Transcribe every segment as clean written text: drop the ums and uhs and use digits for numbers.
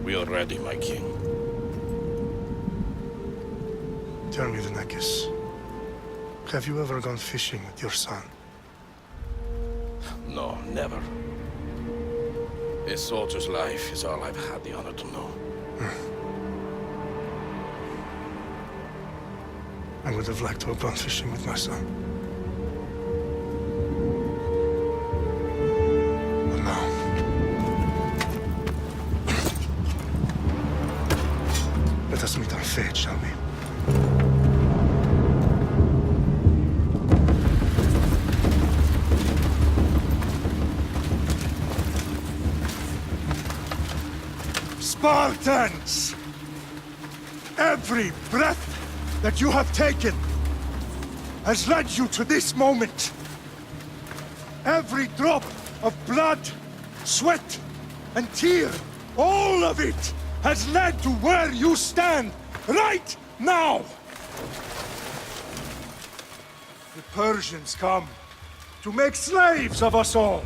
We are ready, my king. Tell me, the Nekis. Have you ever gone fishing with your son? No, never. A soldier's life is all I've had the honor to know. I would have liked to have gone fishing with my son. But no. Let us meet on fate, shall we? Spartans! Every breath that you have taken has led you to this moment. Every drop of blood, sweat, and tear, all of it has led to where you stand right now. The Persians come to make slaves of us all.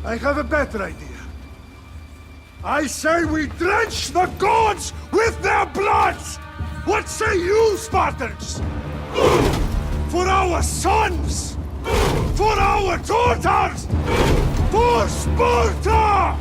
I have a better idea. I say we drench the gods with their blood! What say you, Spartans? For our sons! For our daughters! For Sparta!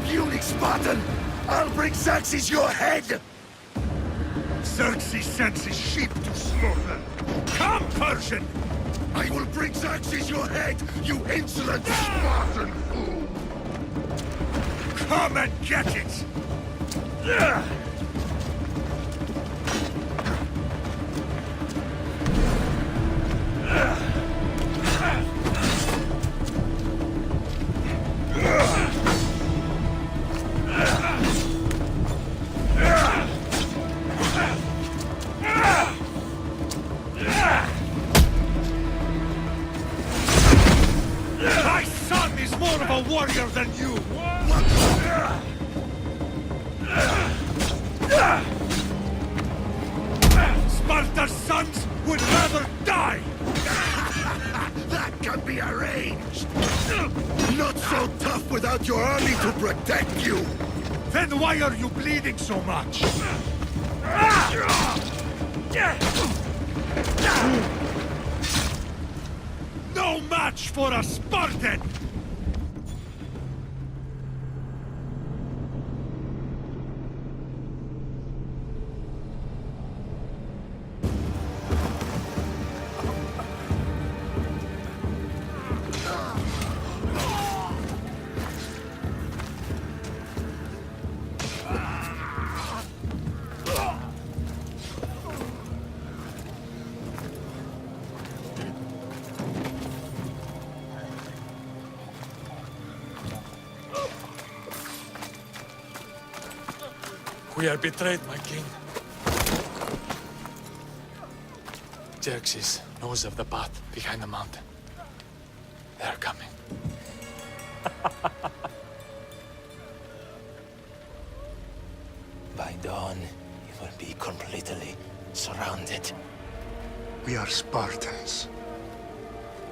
Puny Spartan! I'll bring Xerxes your head! Xerxes sends his sheep to slaughter. Come, Persian! I will bring Xerxes your head, you insolent Spartan fool! Come and get it! My son is more of a warrior than you! Sparta's sons would rather die! That can be arranged! Not so tough without your army to protect you! Then why are you bleeding so much? No match for a Spartan! We are betrayed, my king. Xerxes knows of the path behind the mountain. They are coming. By dawn, you will be completely surrounded. We are Spartans.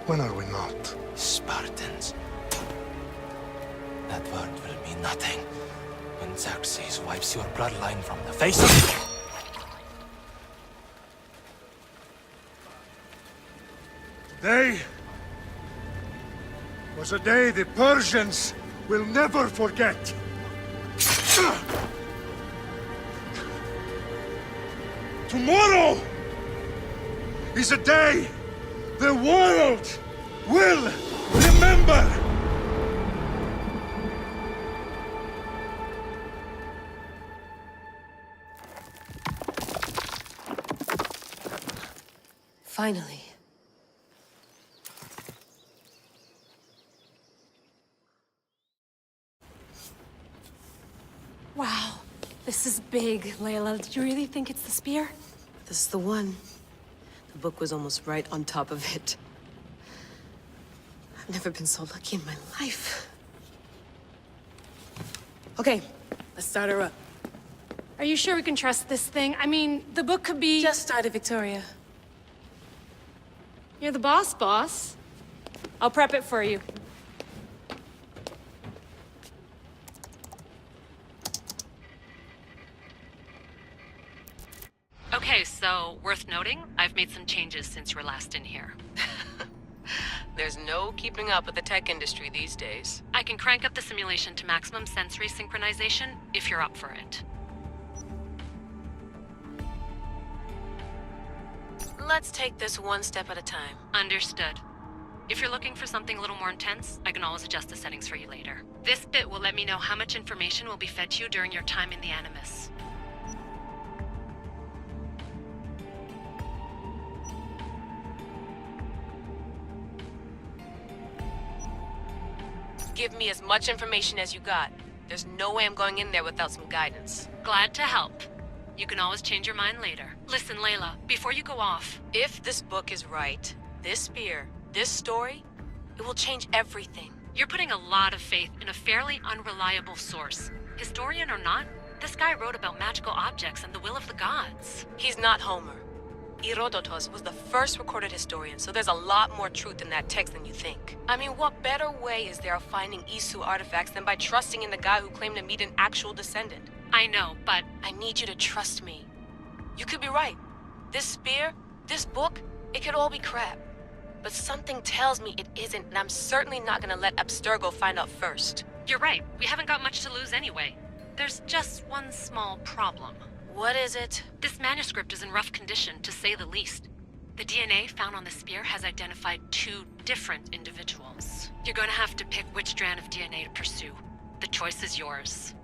When are we not? Spartans. That word will mean nothing when Xerxes wipes your bloodline from the face of... Today was a day the Persians will never forget. Tomorrow is a day the world will remember. Finally. Wow, this is big, Layla. Did you really think it's the spear? This is the one. The book was almost right on top of it. I've never been so lucky in my life. Okay, let's start her up. Are you sure we can trust this thing? I mean, the book could be... Just started, Victoria. You're the boss. I'll prep it for you. Okay, so worth noting, I've made some changes since you were last in here. There's no keeping up with the tech industry these days. I can crank up the simulation to maximum sensory synchronization if you're up for it. Let's take this one step at a time. Understood. If you're looking for something a little more intense, I can always adjust the settings for you later. This bit will let me know how much information will be fed to you during your time in the Animus. Give me as much information as you got. There's no way I'm going in there without some guidance. Glad to help. You can always change your mind later. Listen, Layla, before you go off... If this book is right, this spear, this story, it will change everything. You're putting a lot of faith in a fairly unreliable source. Historian or not, this guy wrote about magical objects and the will of the gods. He's not Homer. Herodotus was the first recorded historian, so there's a lot more truth in that text than you think. I mean, what better way is there of finding Isu artifacts than by trusting in the guy who claimed to meet an actual descendant? I know, but I need you to trust me. You could be right. This spear, this book, it could all be crap. But something tells me it isn't, and I'm certainly not gonna let Abstergo find out first. you're right. We haven't got much to lose anyway. There's just one small problem. What is it? This manuscript is in rough condition, to say the least. The DNA found on the spear has identified 2 different individuals. You're gonna have to pick which strand of DNA to pursue. The choice is yours.